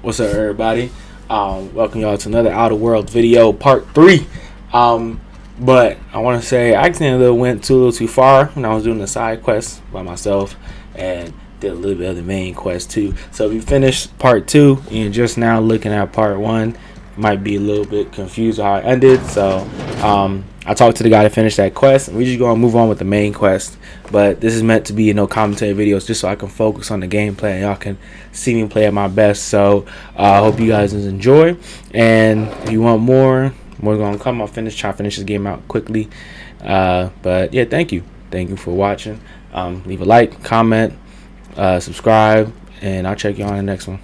What's up, everybody? Welcome y'all to another Outer World video, part 3. But I want to say I accidentally went a little too far when I was doing the side quest by myself and did a little bit of the main quest too. So if you finished part 2 and you're just now looking at part 1, you might be a little bit confused how it ended. So I talked to the guy to finish that quest, and we're just gonna move on with the main quest. But this is meant to be commentary videos, just so I can focus on the gameplay and y'all can see me play at my best. So I hope you guys enjoy, and if you want more gonna come. I'll try to finish this game out quickly. But yeah, thank you for watching. Leave a like, comment, subscribe, and I'll check you on the next one.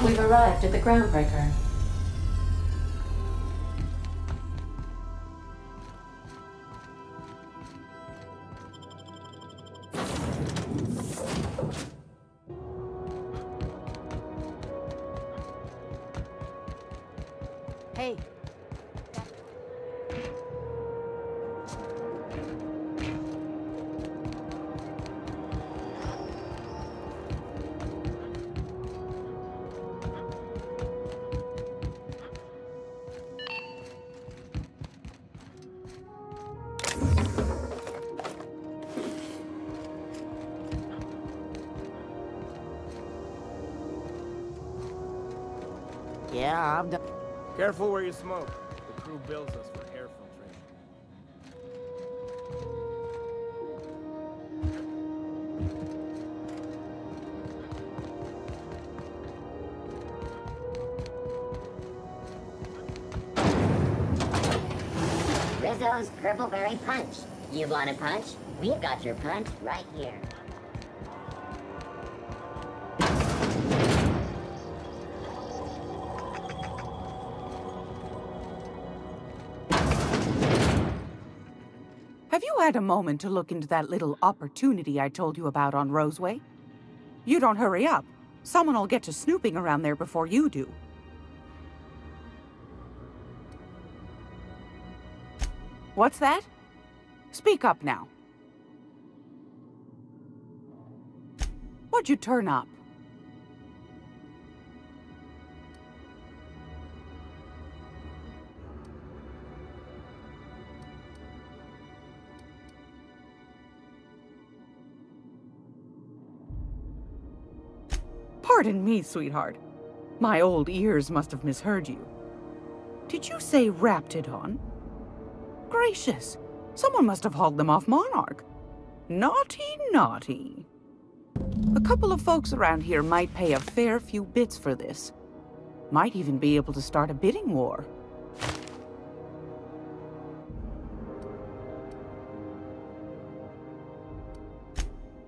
We've arrived at the groundbreaker. Hey. Yeah, I'm done. Careful where you smoke. The crew bills us for air filtration. Rizzo's Purpleberry Punch. You want a punch? We've got your punch right here. Have you had a moment to look into that little opportunity I told you about on Roseway? You don't hurry up. Someone will get to snooping around there before you do. What's that? Speak up now. What'd you turn up? Pardon me, sweetheart. My old ears must have misheard you. Did you say Raptidon? Gracious, someone must have hauled them off Monarch. Naughty, naughty. A couple of folks around here might pay a fair few bits for this. Might even be able to start a bidding war.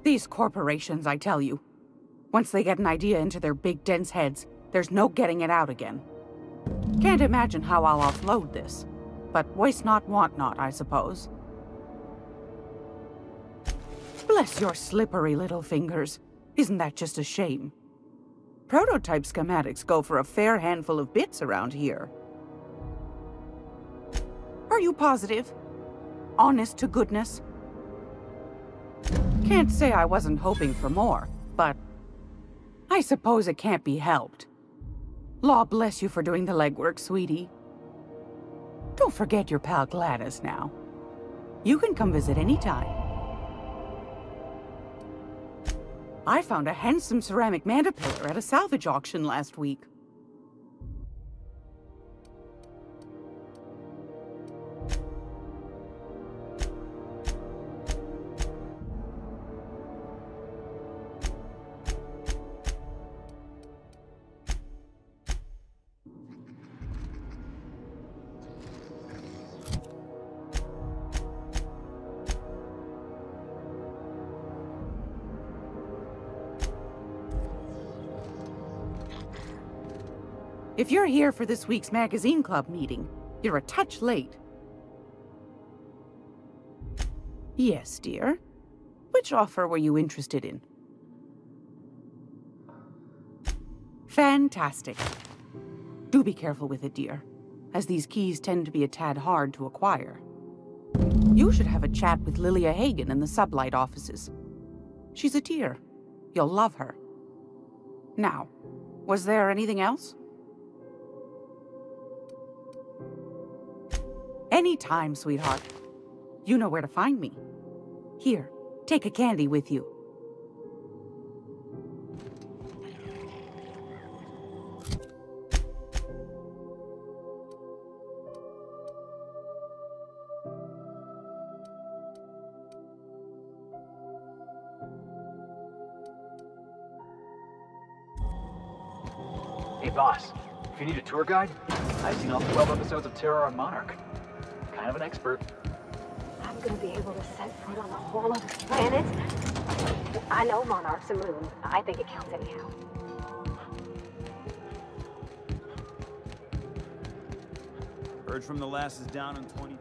These corporations, I tell you. Once they get an idea into their big dense heads, there's no getting it out again. Can't imagine how I'll offload this. But waste not, want not, I suppose. Bless your slippery little fingers. Isn't that just a shame? Prototype schematics go for a fair handful of bits around here. Are you positive? Honest to goodness? Can't say I wasn't hoping for more, but I suppose it can't be helped. Law bless you for doing the legwork, sweetie. Don't forget your pal Gladys now. You can come visit anytime. I found a handsome ceramic mandapillar at a salvage auction last week. If you're here for this week's magazine club meeting, you're a touch late. Yes, dear. Which offer were you interested in? Fantastic. Do be careful with it, dear, as these keys tend to be a tad hard to acquire. You should have a chat with Lilia Hagen in the Sublight offices. She's a dear. You'll love her. Now, was there anything else? Anytime, sweetheart. You know where to find me. Here, take a candy with you. Hey boss, if you need a tour guide, I've seen all 12 episodes of Terror on Monarch. Kind of an expert. I'm gonna be able to set foot on the whole other planet. I know Monarch's a moon. I think it counts anyhow. Heard from the lasses down in 20...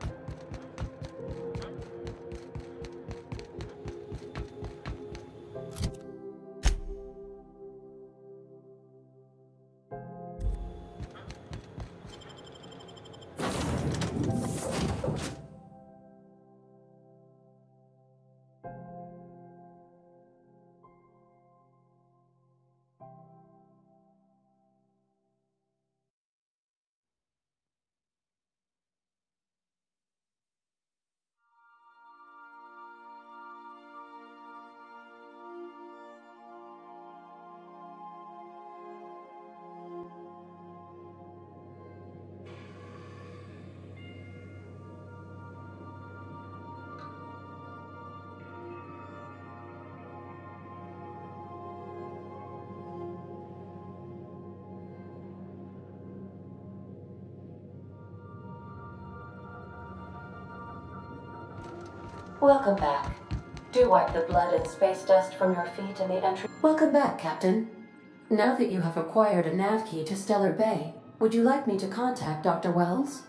Welcome back. Do wipe the blood and space dust from your feet in the entry. Welcome back, Captain. Now that you have acquired a nav key to Stellar Bay, would you like me to contact Dr. Wells?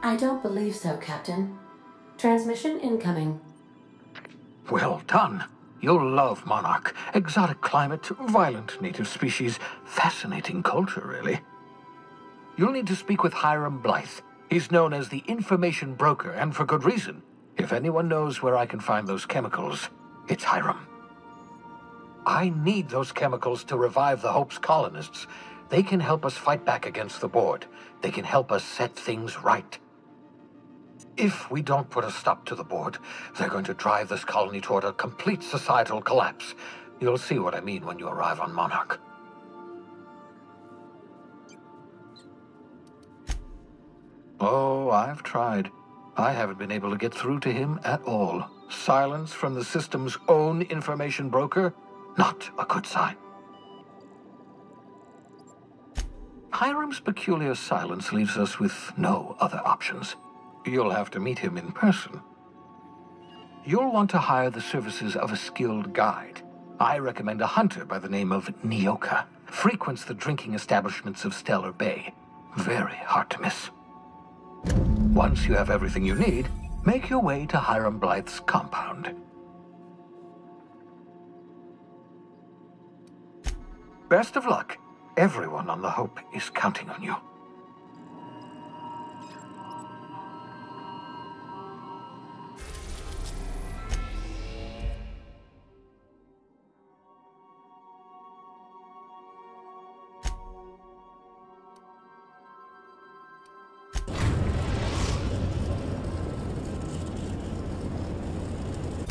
I don't believe so, Captain. Transmission incoming. Well done. You'll love Monarch. Exotic climate, violent native species, fascinating culture, really. You'll need to speak with Hiram Blythe. He's known as the information broker, and for good reason. If anyone knows where I can find those chemicals, it's Hiram. I need those chemicals to revive the Hope's colonists. They can help us fight back against the Board. They can help us set things right. If we don't put a stop to the Board, they're going to drive this colony toward a complete societal collapse. You'll see what I mean when you arrive on Monarch. Oh, I've tried. I haven't been able to get through to him at all. Silence from the system's own information broker? Not a good sign. Hiram's peculiar silence leaves us with no other options. You'll have to meet him in person. You'll want to hire the services of a skilled guide. I recommend a hunter by the name of Nyoka. Frequents the drinking establishments of Stellar Bay. Very hard to miss. Once you have everything you need, make your way to Hiram Blythe's compound. Best of luck. Everyone on the Hope is counting on you.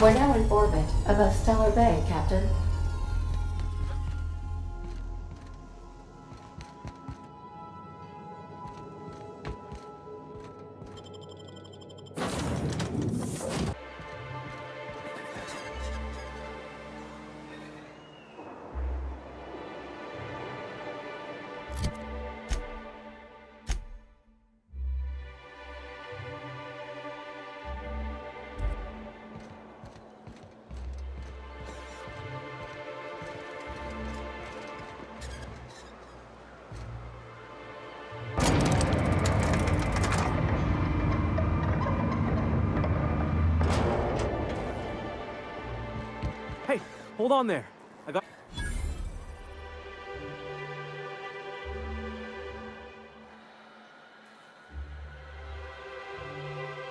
We're now in orbit above Stellar Bay, Captain. hold on there. I got...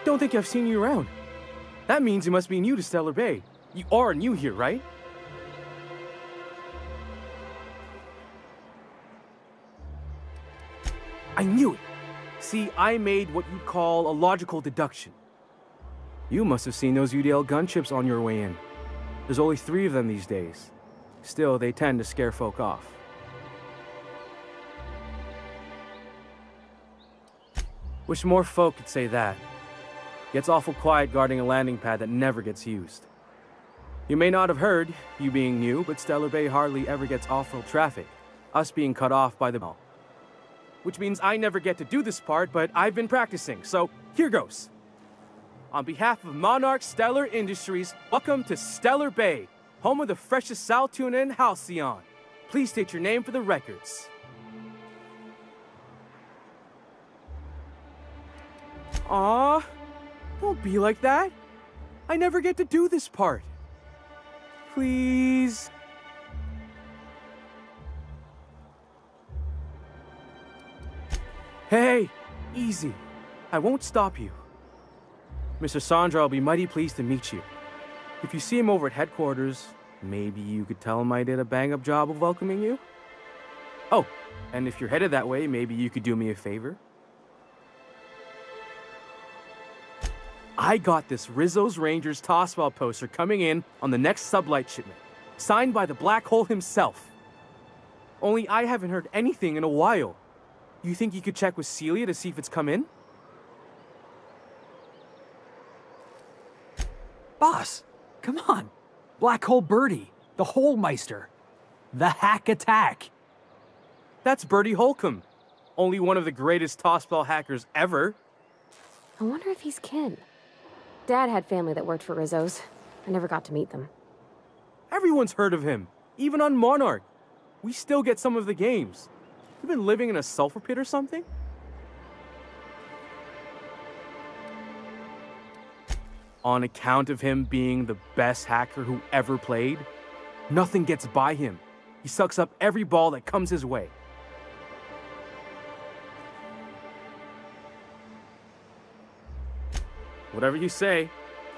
Don't think I've seen you around. That means you must be new to Stellar Bay. You are new here, right? I knew it. See, I made what you'd call a logical deduction. You must have seen those UDL gunships on your way in. There's only 3 of them these days. Still, they tend to scare folk off. Wish more folk could say that. Gets awful quiet guarding a landing pad that never gets used. You may not have heard, you being new, but Stellar Bay hardly ever gets off-road traffic, us being cut off by the mall. Which means I never get to do this part, but I've been practicing, so here goes. On behalf of Monarch Stellar Industries, welcome to Stellar Bay, home of the freshest sal tuna and halcyon. Please state your name for the records. Aw, don't be like that. I never get to do this part. Please. Hey, easy. I won't stop you. Mr. Sandra will be mighty pleased to meet you. If you see him over at headquarters, maybe you could tell him I did a bang-up job of welcoming you? Oh, and if you're headed that way, maybe you could do me a favor? I got this Rizzo's Rangers tossball poster coming in on the next sublight shipment, signed by the Black Hole himself. Only I haven't heard anything in a while. You think you could check with Celia to see if it's come in? Boss, come on. Black Hole Birdie, the Holmeister, the Hack Attack. That's Bertie Holcomb, only one of the greatest tossball hackers ever. I wonder if he's kin. Dad had family that worked for Rizzo's. I never got to meet them. Everyone's heard of him, even on Monarch. We still get some of the games. You been living in a sulfur pit or something? On account of him being the best hacker who ever played, nothing gets by him. He sucks up every ball that comes his way. Whatever you say,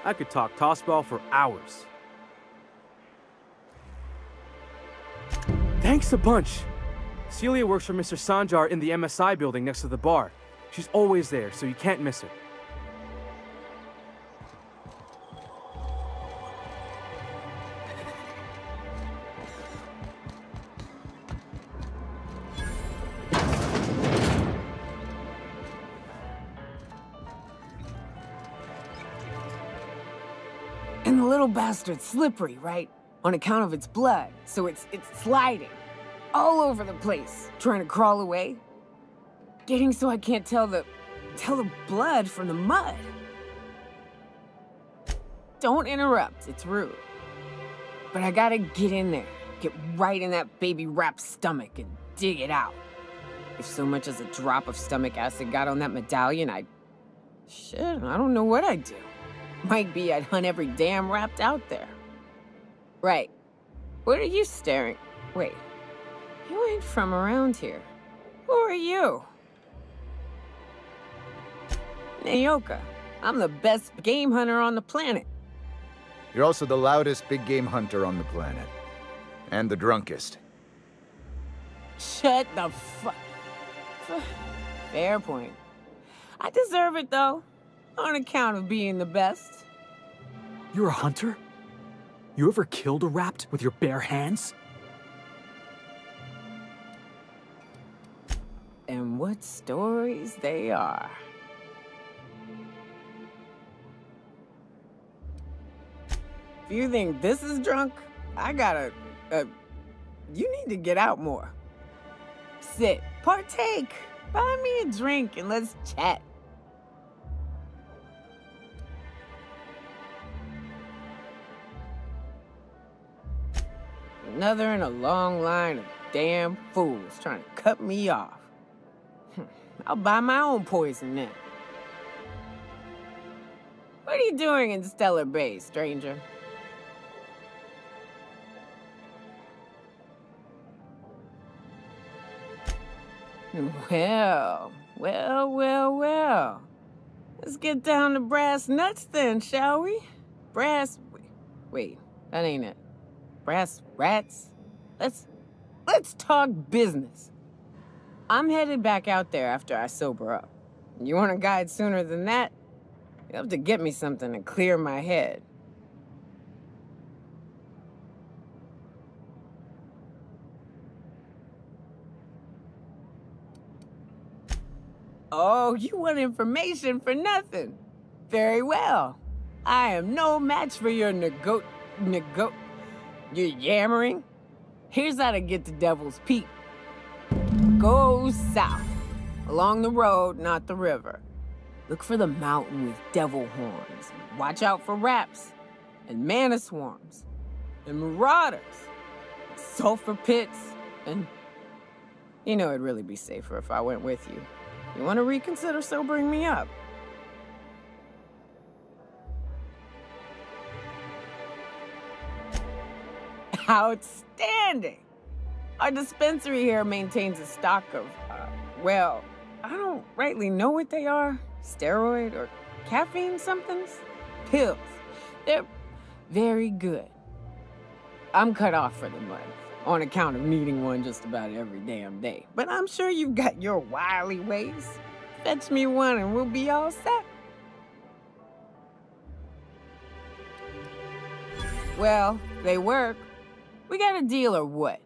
I could talk tossball for hours. Thanks a bunch. Celia works for Mr. Sanjar in the MSI building next to the bar. She's always there, so you can't miss her. And the little bastard's slippery, right? On account of its blood, so it's sliding. All over the place, trying to crawl away. Getting so I can't tell the blood from the mud. Don't interrupt, it's rude. But I gotta get in there, get right in that baby rap's stomach and dig it out. If so much as a drop of stomach acid got on that medallion, shit, I don't know what I'd do. Might be I'd hunt every damn Rapt out there. Right. What are you staring? Wait. You ain't from around here. Who are you? Naoka. I'm the best game hunter on the planet. You're also the loudest big game hunter on the planet. And the drunkest. Shut the fuck. Fair point. I deserve it, though. On account of being the best. You're a hunter? You ever killed a Rapt with your bare hands? And what stories they are. If you think this is drunk, I gotta, you need to get out more. Sit, partake, buy me a drink and let's chat. Another in a long line of damn fools trying to cut me off. I'll buy my own poison then. What are you doing in Stellar Bay, stranger? Well. Let's get down to brass nuts then, shall we? Wait, that ain't it. Brass rats? Let's talk business. I'm headed back out there after I sober up. You want a guide sooner than that? You'll have to get me something to clear my head. Oh, you want information for nothing? Very well. I am no match for your your yammering. Here's how to get to Devil's Peak. Go south, along the road, not the river. Look for the mountain with devil horns. Watch out for raps, and mana swarms, and marauders, sulfur pits, and... You know, it'd really be safer if I went with you. You want to reconsider sobering me up? Outstanding! Our dispensary here maintains a stock of, well, I don't rightly know what they are. Steroid or caffeine somethings? Pills. They're very good. I'm cut off for the month, on account of needing one just about every damn day. But I'm sure you've got your wily ways. Fetch me one and we'll be all set. Well, they work. We got a deal or what?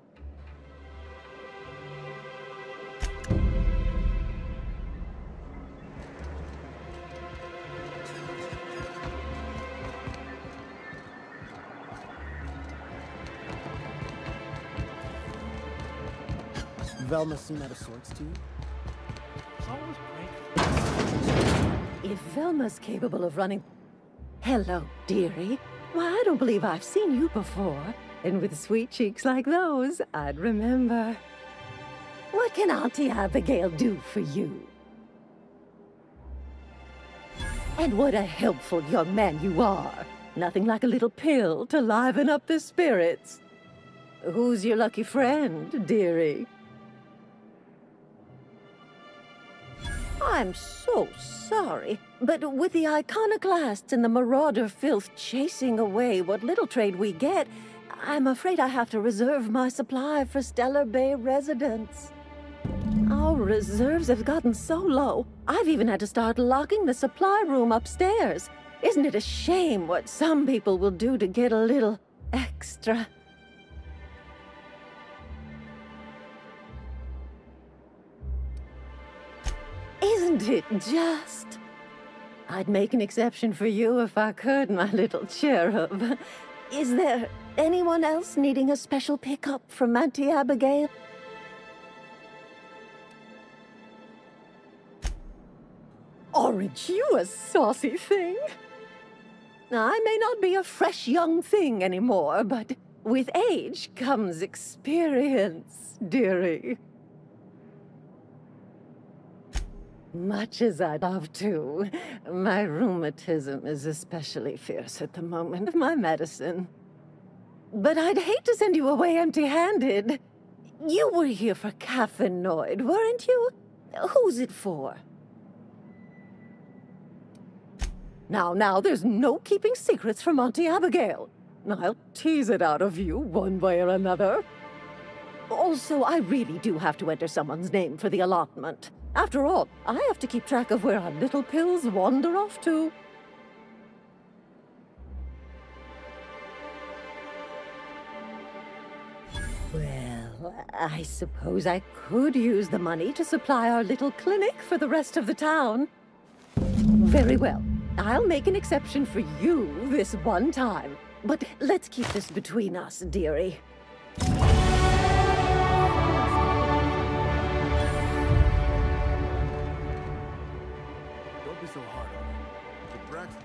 Velma seem out of sorts to you? If Velma's capable of running... Hello, dearie. Why, I don't believe I've seen you before. And with sweet cheeks like those, I'd remember. What can Auntie Abigail do for you? And what a helpful young man you are. Nothing like a little pill to liven up the spirits. Who's your lucky friend, dearie? I'm so sorry, but with the iconoclasts and the marauder filth chasing away what little trade we get, I'm afraid I have to reserve my supply for Stellar Bay residents. Our reserves have gotten so low, I've even had to start locking the supply room upstairs. Isn't it a shame what some people will do to get a little extra? Isn't it just? I'd make an exception for you if I could, my little cherub. Is there anyone else needing a special pickup from Auntie Abigail? Aren't you a saucy thing? I may not be a fresh young thing anymore, but with age comes experience, dearie. Much as I'd love to, my rheumatism is especially fierce at the moment. My medicine. But I'd hate to send you away empty-handed. You were here for caffeinoid, weren't you? Who's it for? Now, there's no keeping secrets from Auntie Abigail. I'll tease it out of you one way or another. Also, I really do have to enter someone's name for the allotment. After all, I have to keep track of where our little pills wander off to. Well, I suppose I could use the money to supply our little clinic for the rest of the town. Very well. I'll make an exception for you this one time. But let's keep this between us, dearie. So hard on it. The Braxton.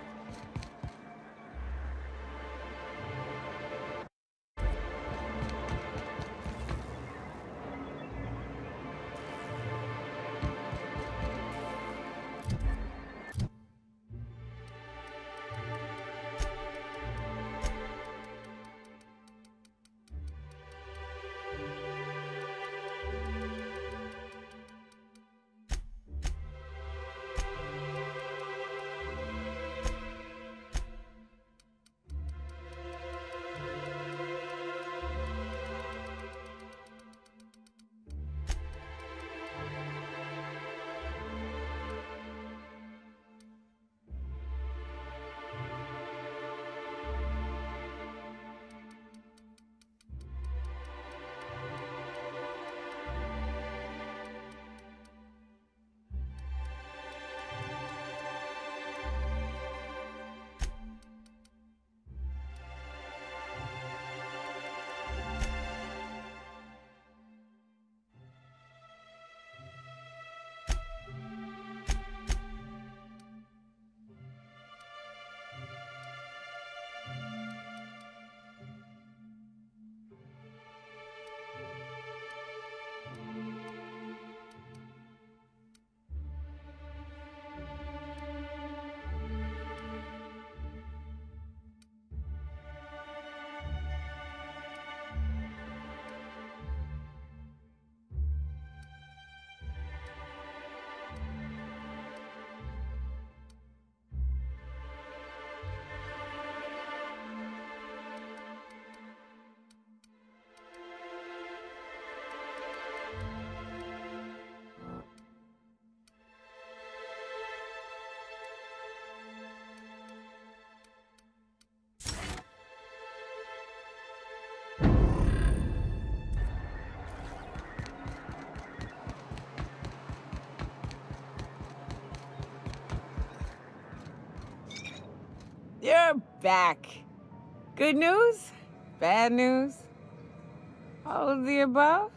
You're back. Good news? Bad news? All of the above?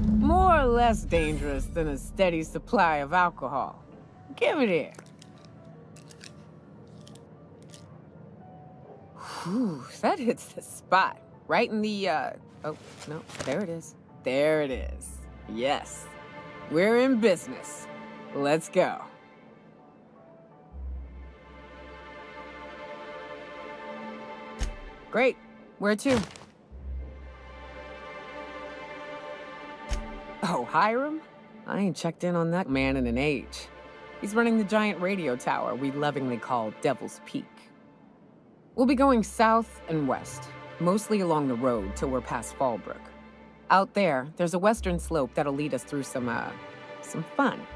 More or less dangerous than a steady supply of alcohol. Give it here. Whew, that hits the spot. Right in the, oh, no, there it is. There it is. Yes. We're in business. Let's go. Great. Where to? Oh, Hiram? I ain't checked in on that man in an age. He's running the giant radio tower we lovingly call Devil's Peak. We'll be going south and west, mostly along the road till we're past Fallbrook. Out there, there's a western slope that'll lead us through some fun.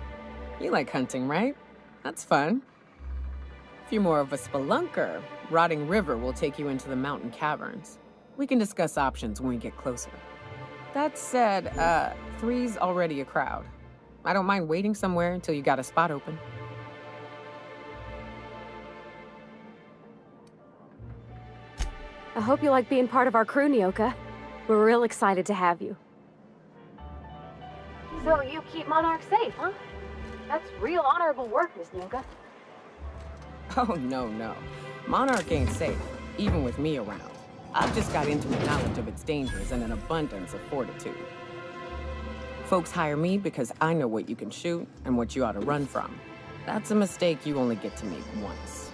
You like hunting, right? That's fun. If you're more of a spelunker, Rotting River will take you into the mountain caverns. We can discuss options when we get closer. That said, 3's already a crowd. I don't mind waiting somewhere until you got a spot open. I hope you like being part of our crew, Nyoka. We're real excited to have you. So you keep Monarch safe, huh? That's real honorable work, Miss Nyoka. Oh, no. Monarch ain't safe, even with me around. I've just got intimate knowledge of its dangers and an abundance of fortitude. Folks hire me because I know what you can shoot and what you ought to run from. That's a mistake you only get to make once.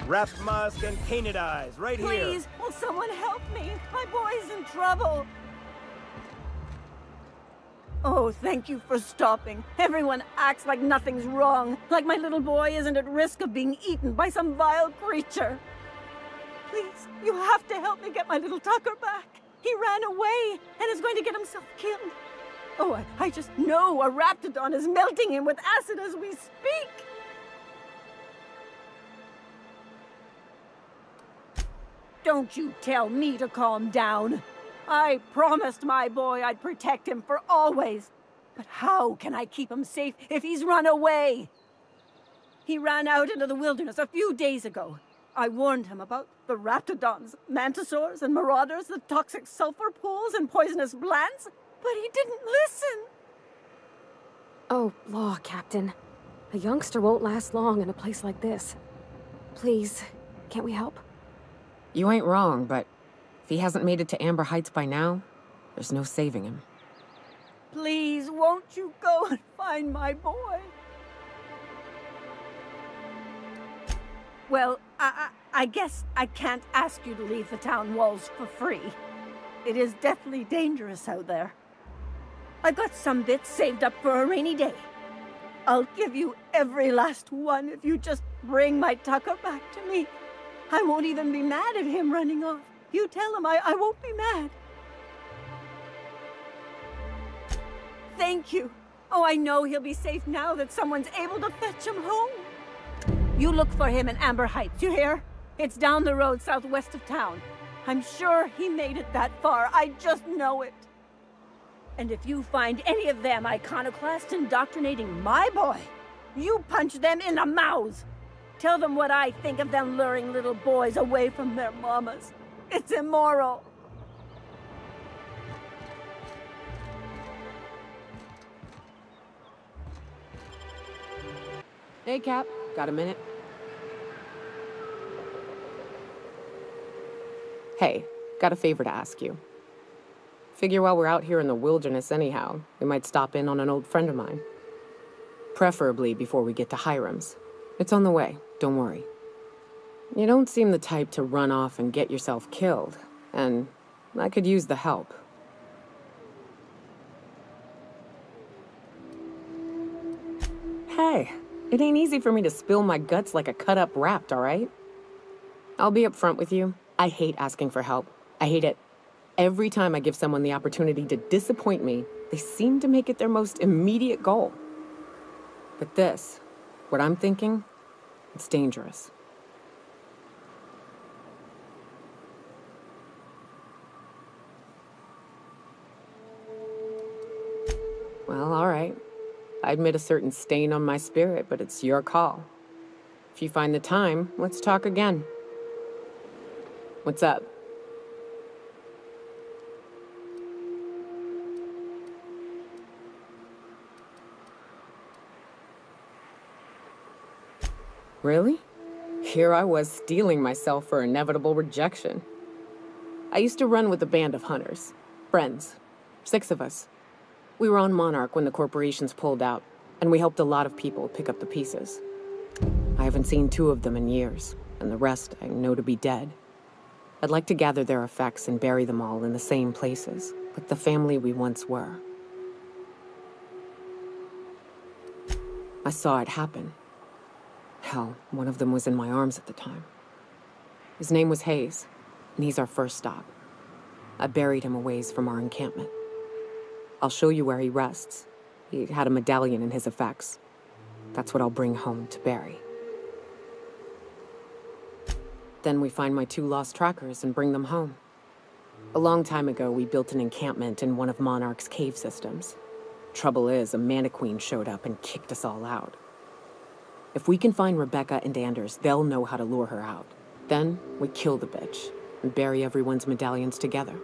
Wrapped mask and painted eyes, right here. Please, will someone help me? My boy's in trouble. Oh, thank you for stopping. Everyone acts like nothing's wrong, like my little boy isn't at risk of being eaten by some vile creature. Please, you have to help me get my little Tucker back. He ran away and is going to get himself killed. Oh, I just know a raptidon is melting him with acid as we speak. Don't you tell me to calm down. I promised my boy I'd protect him for always. But how can I keep him safe if he's run away? He ran out into the wilderness a few days ago. I warned him about the raptidons, mantisaurs, and marauders, the toxic sulfur pools, and poisonous plants, but he didn't listen. Oh, law, Captain. A youngster won't last long in a place like this. Please, can't we help? You ain't wrong, but if he hasn't made it to Amber Heights by now, there's no saving him. Please, won't you go and find my boy? Well, I guess I can't ask you to leave the town walls for free. It is deathly dangerous out there. I've got some bits saved up for a rainy day. I'll give you every last one if you just bring my Tucker back to me. I won't even be mad at him running off. You tell him I won't be mad. Thank you. Oh, I know he'll be safe now that someone's able to fetch him home. You look for him in Amber Heights, you hear? It's down the road southwest of town. I'm sure he made it that far. I just know it. And if you find any of them iconoclasts indoctrinating my boy, you punch them in the mouths. Tell them what I think of them luring little boys away from their mamas. It's immoral. Hey, Cap. Got a minute? Hey, got a favor to ask you. Figure while we're out here in the wilderness anyhow, we might stop in on an old friend of mine. Preferably before we get to Hiram's. It's on the way, don't worry. You don't seem the type to run off and get yourself killed, and I could use the help. Hey, it ain't easy for me to spill my guts like a cut-up rat, all right? I'll be upfront with you. I hate asking for help. I hate it. Every time I give someone the opportunity to disappoint me, they seem to make it their most immediate goal. But this, what I'm thinking, it's dangerous. Well, all right. I admit a certain stain on my spirit, but it's your call. If you find the time, let's talk again. What's up? Really? Here I was steeling myself for inevitable rejection. I used to run with a band of hunters. Friends. 6 of us. We were on Monarch when the corporations pulled out, and we helped a lot of people pick up the pieces. I haven't seen 2 of them in years, and the rest I know to be dead. I'd like to gather their effects and bury them all in the same places, like the family we once were. I saw it happen. Hell, one of them was in my arms at the time. His name was Hayes, and he's our first stop. I buried him a ways from our encampment. I'll show you where he rests. He had a medallion in his effects. That's what I'll bring home to bury. Then we find my 2 lost trackers and bring them home. A long time ago, we built an encampment in one of Monarch's cave systems. Trouble is, a Mantiqueen showed up and kicked us all out. If we can find Rebecca and Anders, they'll know how to lure her out. Then, we kill the bitch and bury everyone's medallions together.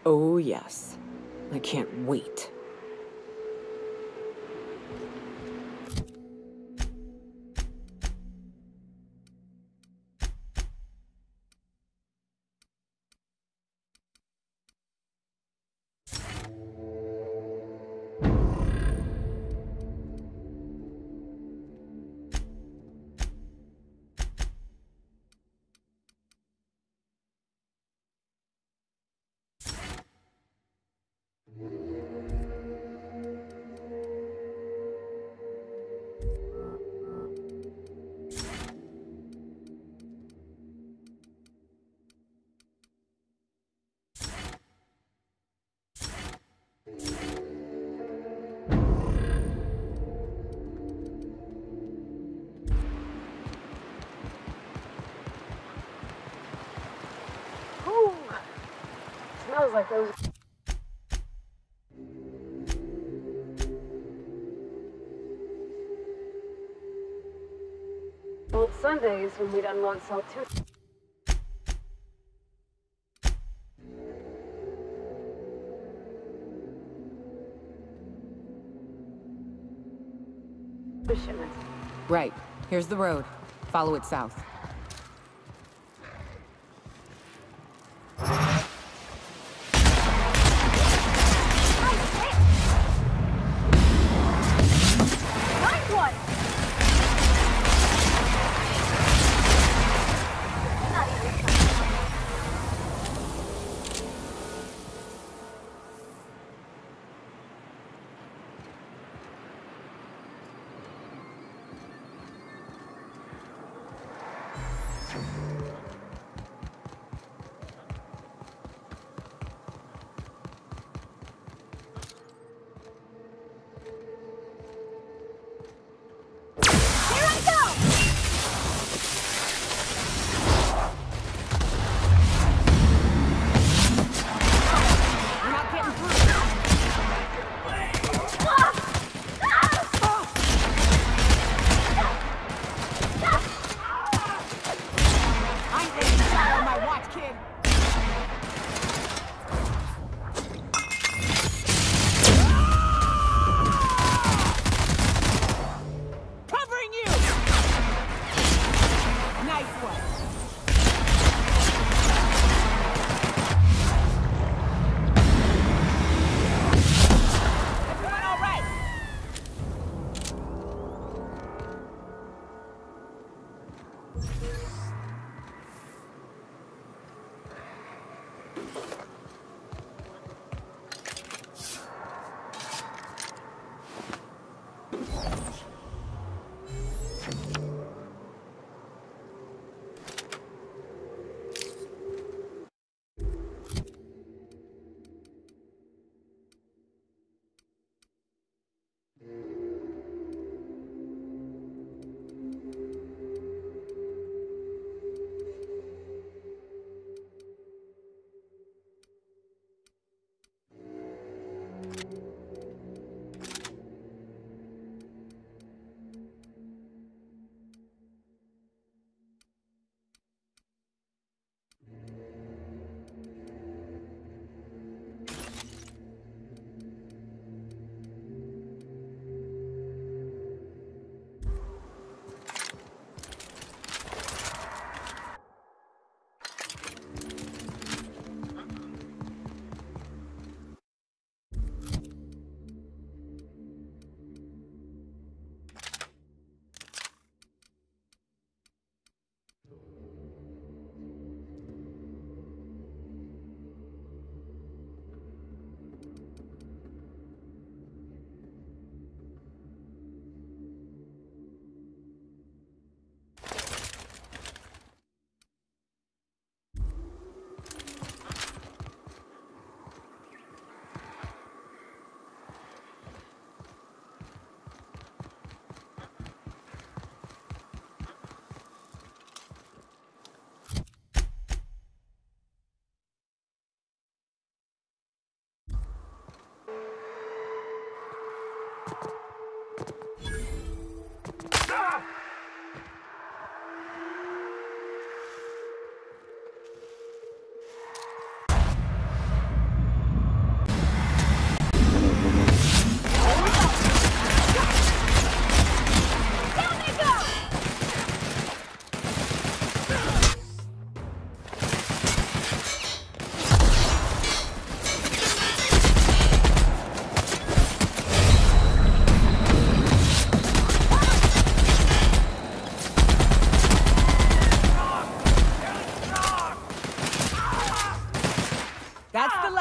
Oh, yes. I can't wait. Smells like those. Old Sundays when we'd unload cell 2. Right. Here's the road. Follow it south.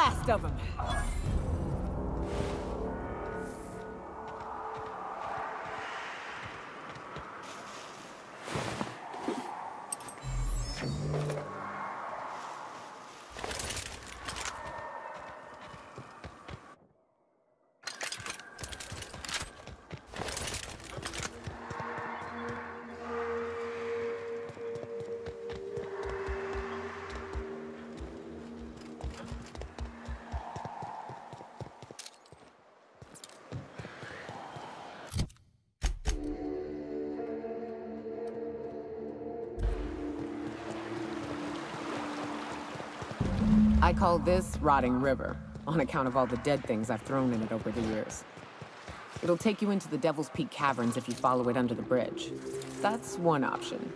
last of them. I call this Rotting River, on account of all the dead things I've thrown in it over the years. It'll take you into the Devil's Peak Caverns if you follow it under the bridge. That's one option.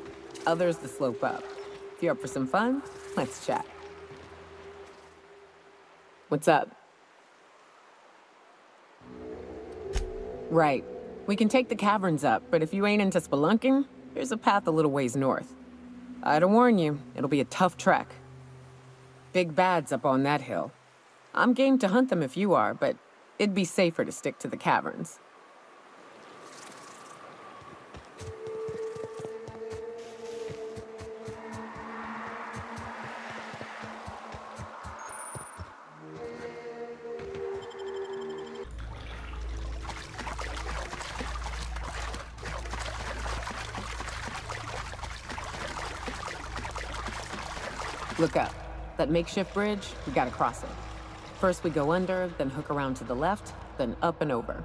Other's the slope up. If you're up for some fun, let's chat. What's up? Right. We can take the caverns up, but if you ain't into spelunking, there's a path a little ways north. I'd warn you, it'll be a tough trek. Big bad's up on that hill. I'm game to hunt them if you are, but it'd be safer to stick to the caverns. Look up. That makeshift bridge, we gotta cross it. First we go under, then hook around to the left, then up and over.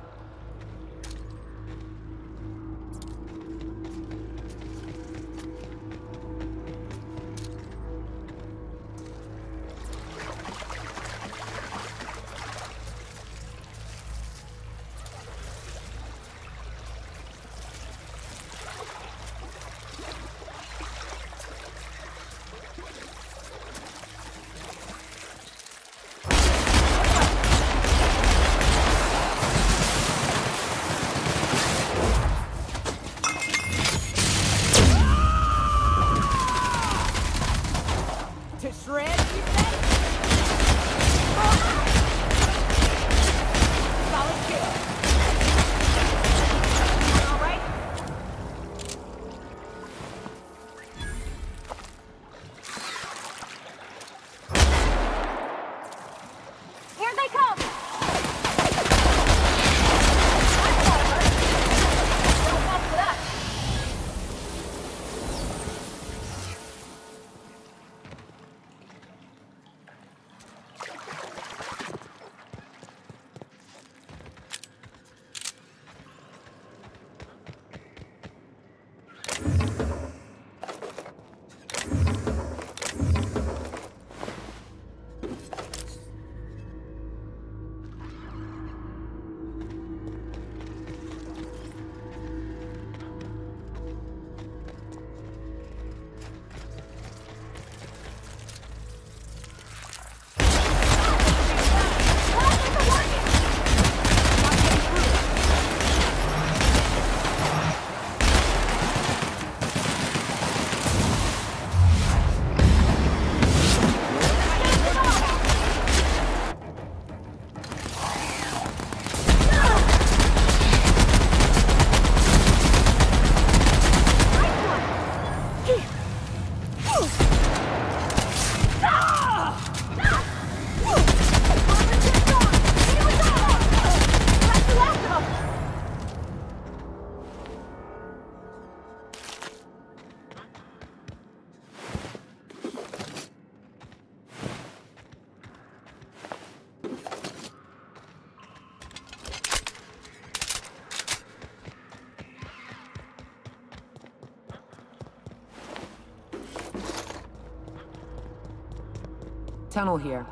Tunnel here.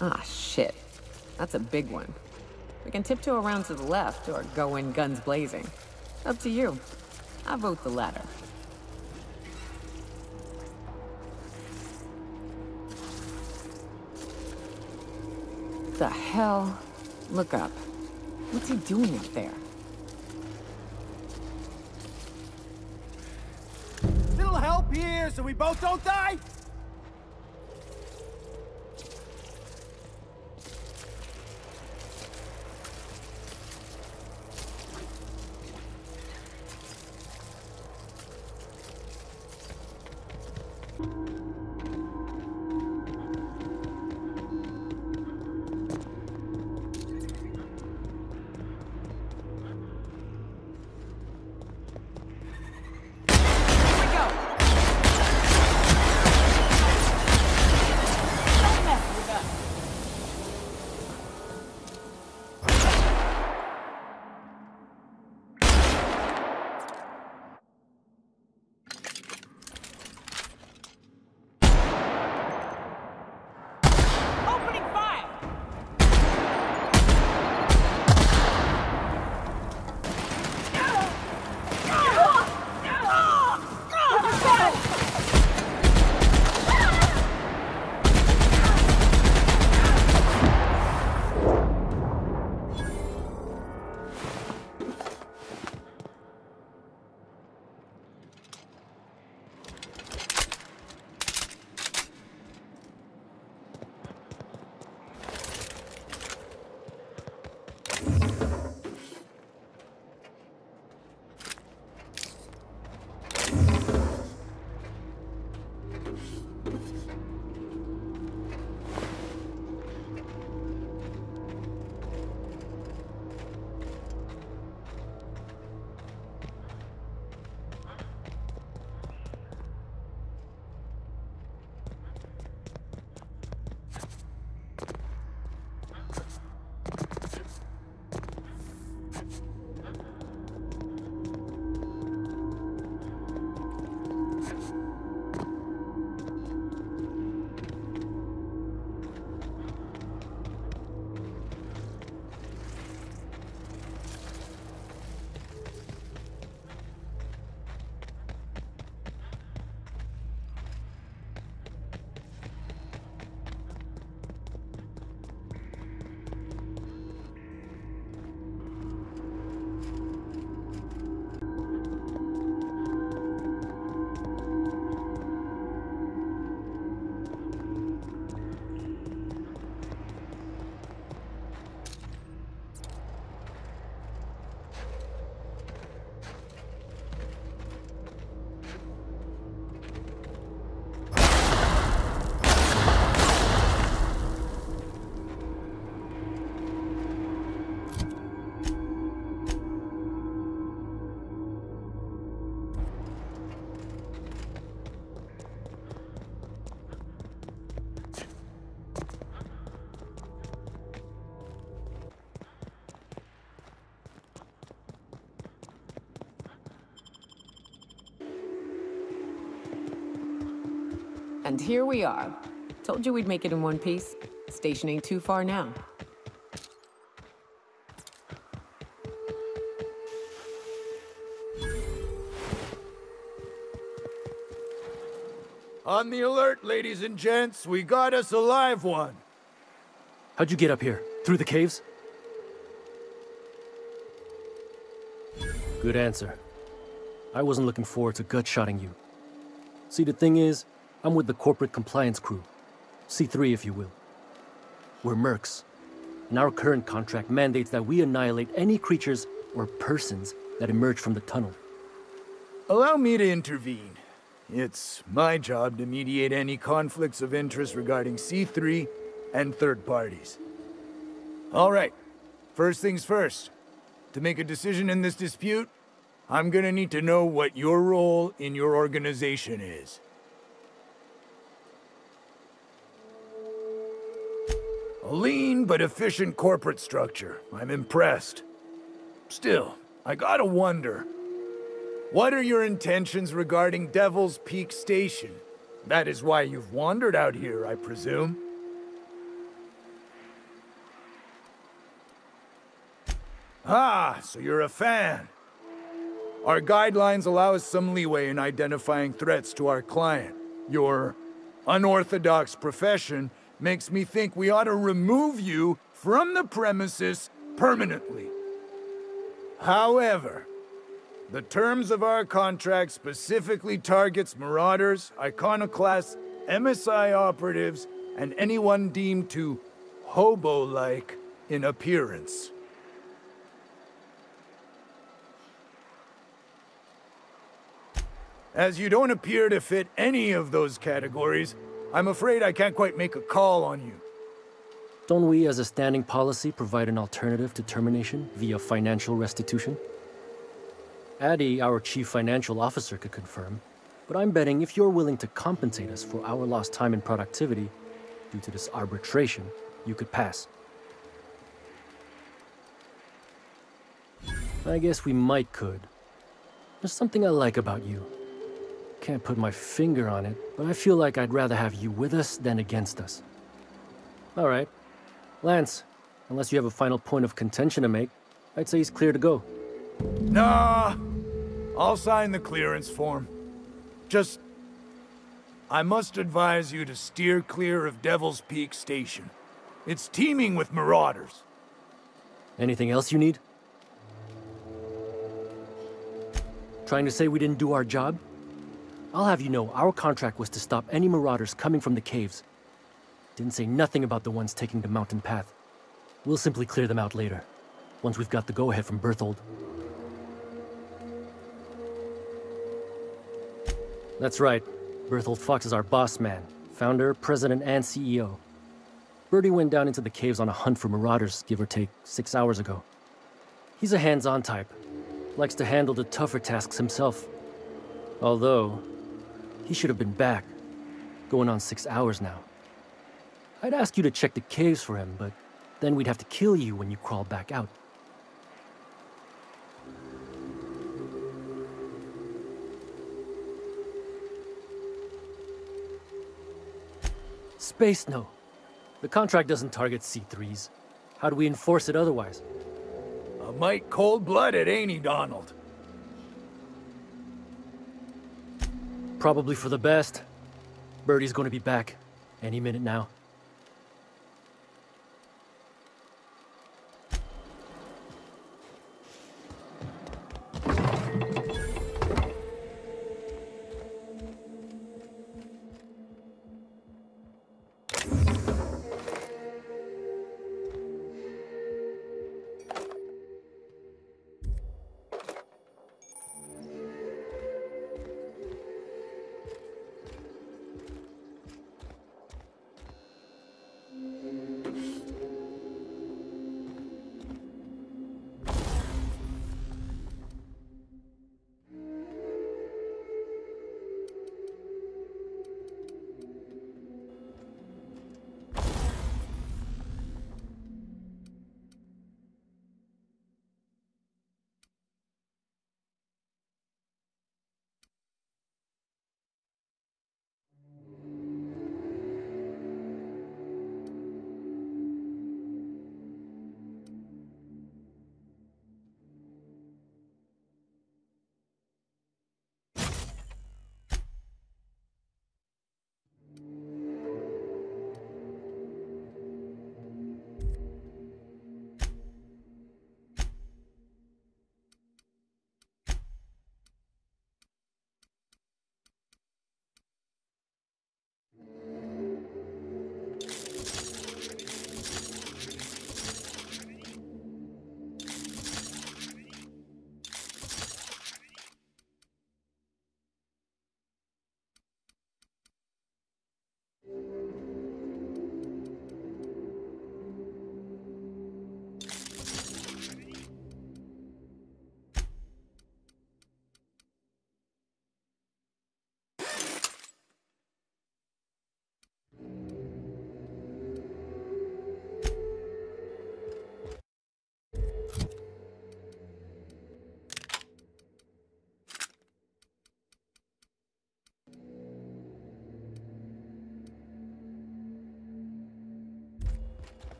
Ah, shit. That's a big one. We can tiptoe around to the left or go in guns blazing. Up to you. I vote the latter. The hell? Look up. What's he doing up there? Little help here so we both don't die? And here we are. Told you we'd make it in one piece. Station ain't too far now. On the alert, ladies and gents. We got us a live one. How'd you get up here? Through the caves? Good answer. I wasn't looking forward to gut-shotting you. See, the thing is, I'm with the corporate compliance crew. C3, if you will. We're mercs, and our current contract mandates that we annihilate any creatures or persons that emerge from the tunnel. Allow me to intervene. It's my job to mediate any conflicts of interest regarding C3 and third parties. All right, first things first. To make a decision in this dispute, I'm gonna need to know what your role in your organization is. A lean but efficient corporate structure. I'm impressed. Still, I gotta wonder, what are your intentions regarding Devil's Peak Station? That is why you've wandered out here, I presume. Ah, so you're a fan. Our guidelines allow us some leeway in identifying threats to our client. Your unorthodox profession makes me think we ought to remove you from the premises permanently. However, the terms of our contract specifically targets marauders, iconoclasts, MSI operatives, and anyone deemed to hobo-like in appearance. As you don't appear to fit any of those categories, I'm afraid I can't quite make a call on you. Don't we, as a standing policy, provide an alternative to termination via financial restitution? Addie, our chief financial officer, could confirm, but I'm betting if you're willing to compensate us for our lost time and productivity due to this arbitration, you could pass. I guess we might could. There's something I like about you. Can't put my finger on it, but I feel like I'd rather have you with us than against us. All right. Lance, unless you have a final point of contention to make, I'd say he's clear to go. Nah, I'll sign the clearance form. Just, I must advise you to steer clear of Devil's Peak Station. It's teeming with marauders. Anything else you need? Trying to say we didn't do our job? I'll have you know, our contract was to stop any marauders coming from the caves. Didn't say nothing about the ones taking the mountain path. We'll simply clear them out later, once we've got the go-ahead from Berthold. That's right. Berthold Fox is our boss man, founder, president, and CEO. Bertie went down into the caves on a hunt for marauders, give or take, 6 hours ago. He's a hands-on type. Likes to handle the tougher tasks himself. Although, he should have been back. Going on 6 hours now. I'd ask you to check the caves for him, but then we'd have to kill you when you crawl back out. Space no. The contract doesn't target C3s. How do we enforce it otherwise? A mite cold-blooded, ain't he, Donald? Probably for the best. Bertie's gonna be back any minute now.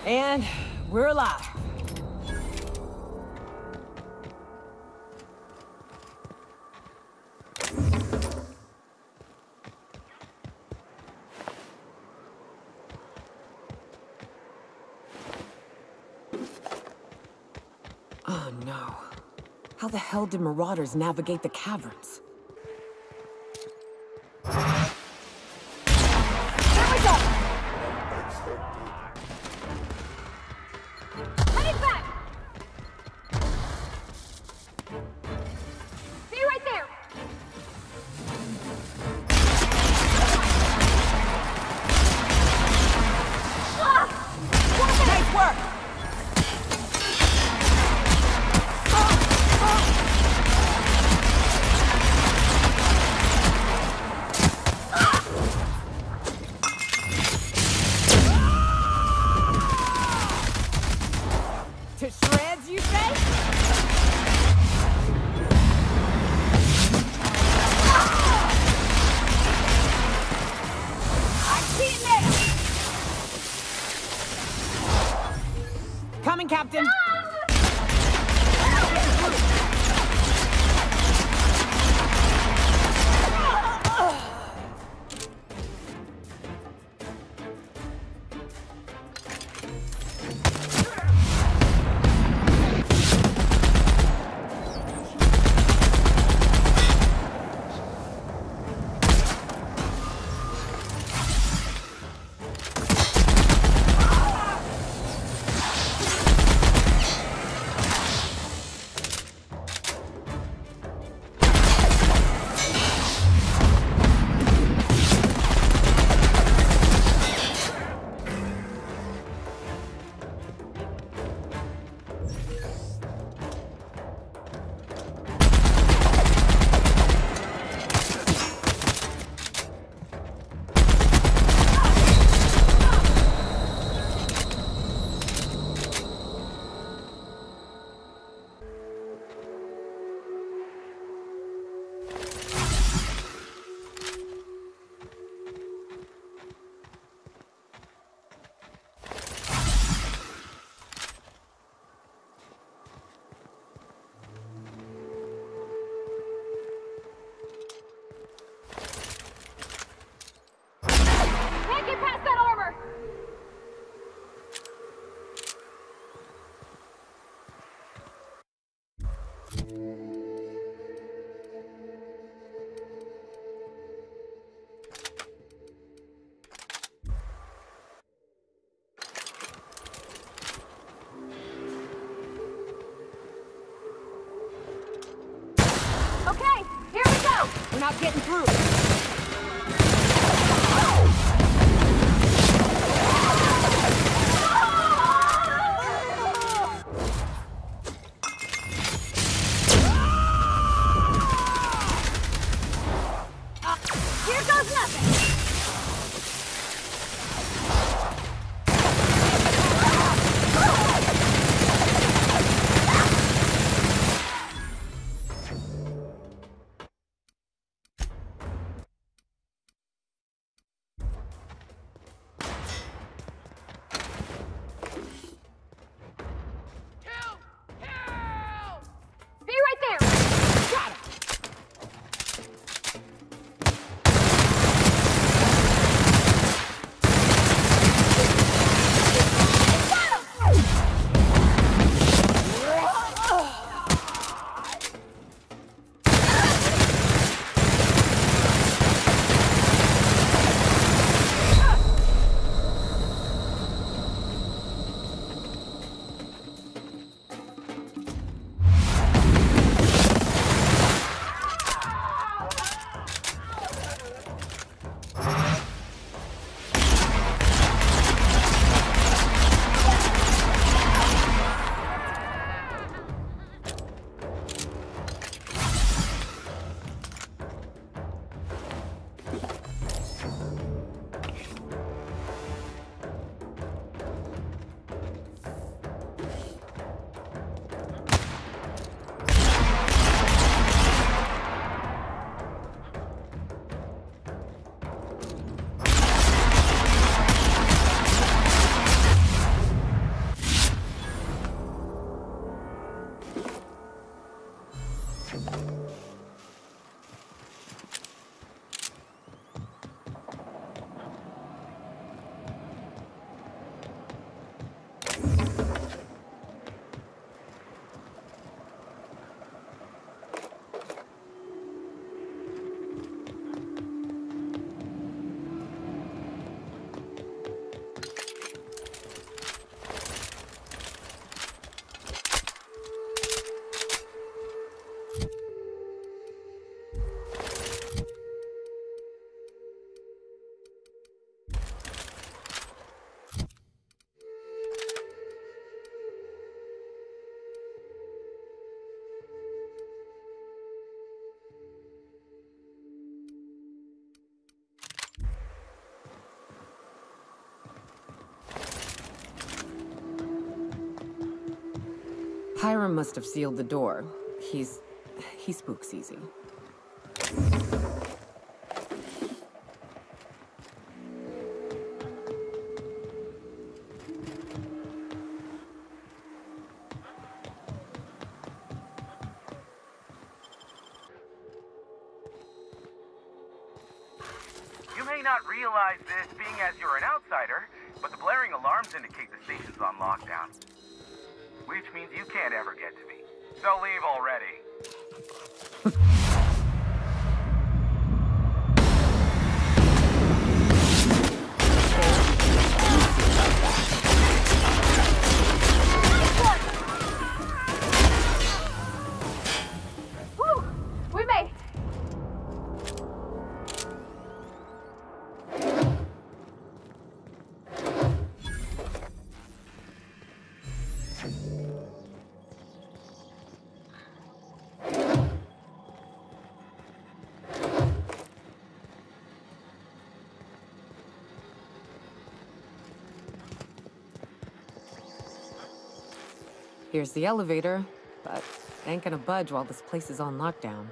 And we're alive. Oh no. How the hell did Marauders navigate the caverns? Here we go! Heading back! Be right there! Nice work! To shreds, you say? I see it now! Coming, Captain! Can't get past that armor! Okay, here we go! We're not getting through. Here goes nothing! Hiram must have sealed the door. He spooks easy. You may not realize this being as you're an outsider, but the blaring alarms indicate the station's on lockdown. Which means you can't ever get to me. So leave already. Whew! We made it! Here's the elevator, but it ain't gonna budge while this place is on lockdown.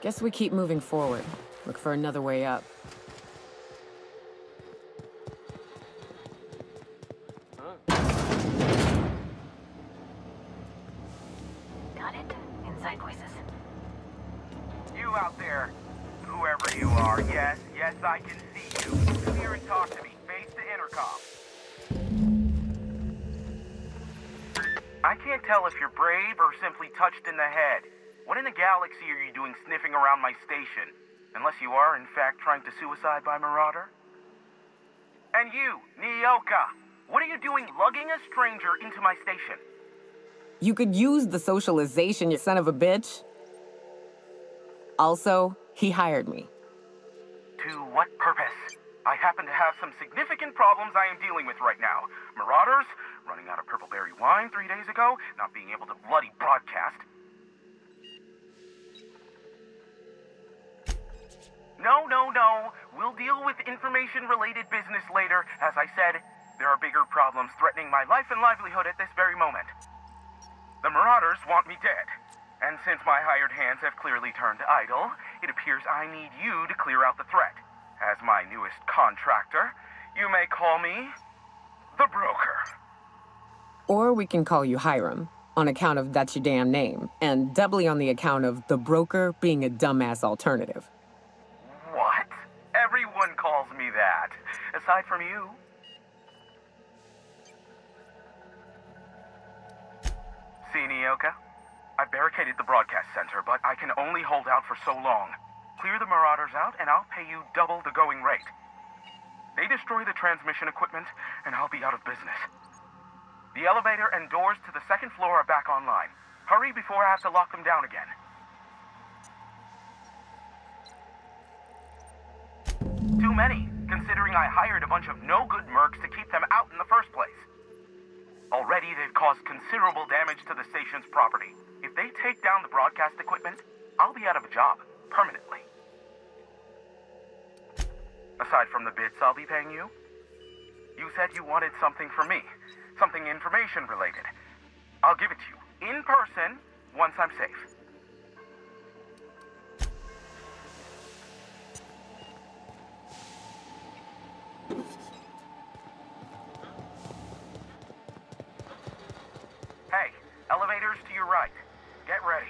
Guess we keep moving forward. Look for another way up. Got it? Inside voices. You out there, whoever you are, yes, I can see you. Come here and talk to me, face the intercom. I can't tell if you're brave or simply touched in the head. What in the galaxy are you doing sniffing around my station? Unless you are, in fact, trying to suicide by Marauder? And you, Nyoka, what are you doing lugging a stranger into my station? You could use the socialization, you son of a bitch. Also, he hired me. To what purpose? I happen to have some significant problems I am dealing with right now. Marauders, running out of purple berry wine 3 days ago, not being able to bloody broadcast. No. We'll deal with information-related business later. As I said, there are bigger problems threatening my life and livelihood at this very moment. The Marauders want me dead. And since my hired hands have clearly turned idle, it appears I need you to clear out the threat. As my newest contractor, you may call me the Broker. Or we can call you Hiram, on account of that's your damn name, and doubly on the account of the Broker being a dumbass alternative. What? Everyone calls me that, aside from you. See, Nyoka? I've barricaded the broadcast center, but I can only hold out for so long. Clear the Marauders out, and I'll pay you double the going rate. They destroy the transmission equipment, and I'll be out of business. The elevator and doors to the second floor are back online. Hurry before I have to lock them down again. Too many, considering I hired a bunch of no-good mercs to keep them out in the first place. Already, they've caused considerable damage to the station's property. If they take down the broadcast equipment, I'll be out of a job, permanently. Aside from the bits I'll be paying you, you said you wanted something from me. Something information-related. I'll give it to you, in person, once I'm safe. Hey, elevators to your right. Get ready.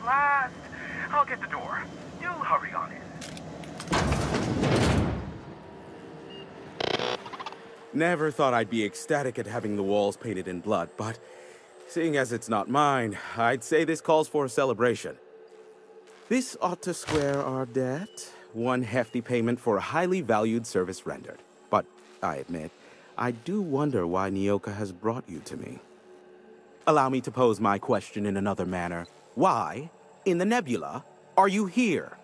at last. I'll get the door. You hurry on in. Never thought I'd be ecstatic at having the walls painted in blood, but seeing as it's not mine, I'd say this calls for a celebration. This ought to square our debt. One hefty payment for a highly valued service rendered. But I admit, I do wonder why Nyoka has brought you to me. Allow me to pose my question in another manner. Why, in the nebula, are you here?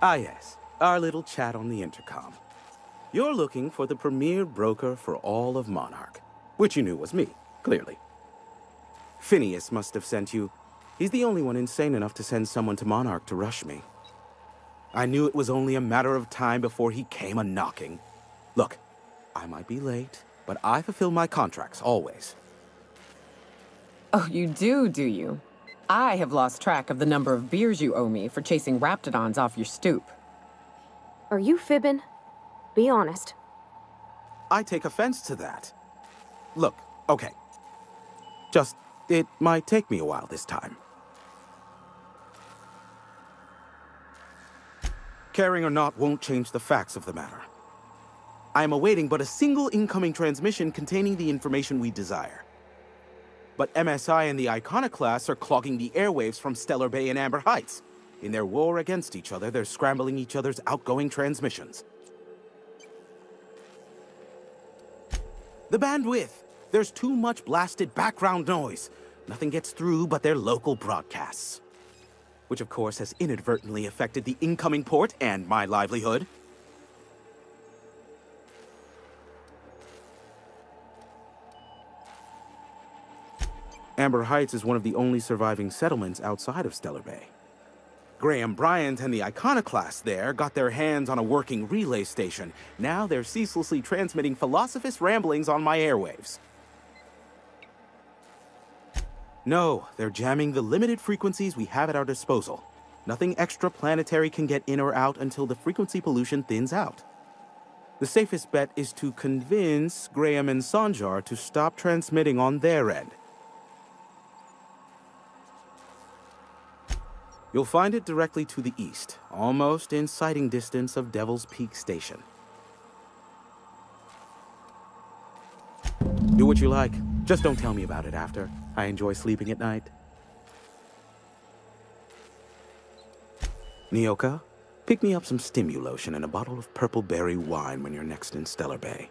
Ah yes, our little chat on the intercom. You're looking for the premier broker for all of Monarch, which you knew was me, clearly. Phineas must have sent you. He's the only one insane enough to send someone to Monarch to rush me. I knew it was only a matter of time before he came a-knocking. Look, I might be late, but I fulfill my contracts, always. Oh, you do you? I have lost track of the number of beers you owe me for chasing raptidons off your stoop. Are you fibbing? Be honest. I take offense to that. Look, okay. It might take me a while this time. Caring or not won't change the facts of the matter. I am awaiting but a single incoming transmission containing the information we desire. But MSI and the Iconoclasts are clogging the airwaves from Stellar Bay and Amber Heights. In their war against each other, they're scrambling each other's outgoing transmissions. The bandwidth! There's too much blasted background noise. Nothing gets through but their local broadcasts. Which of course has inadvertently affected the incoming port and my livelihood. Amber Heights is one of the only surviving settlements outside of Stellar Bay. Graham Bryant and the Iconoclasts there got their hands on a working relay station. Now they're ceaselessly transmitting philosophist ramblings on my airwaves. No, they're jamming the limited frequencies we have at our disposal. Nothing extraplanetary can get in or out until the frequency pollution thins out. The safest bet is to convince Graham and Sanjar to stop transmitting on their end. You'll find it directly to the east, almost in sighting distance of Devil's Peak Station. Do what you like. Just don't tell me about it after. I enjoy sleeping at night. Nyoka, pick me up some Stimulotion and a bottle of purple berry wine when you're next in Stellar Bay.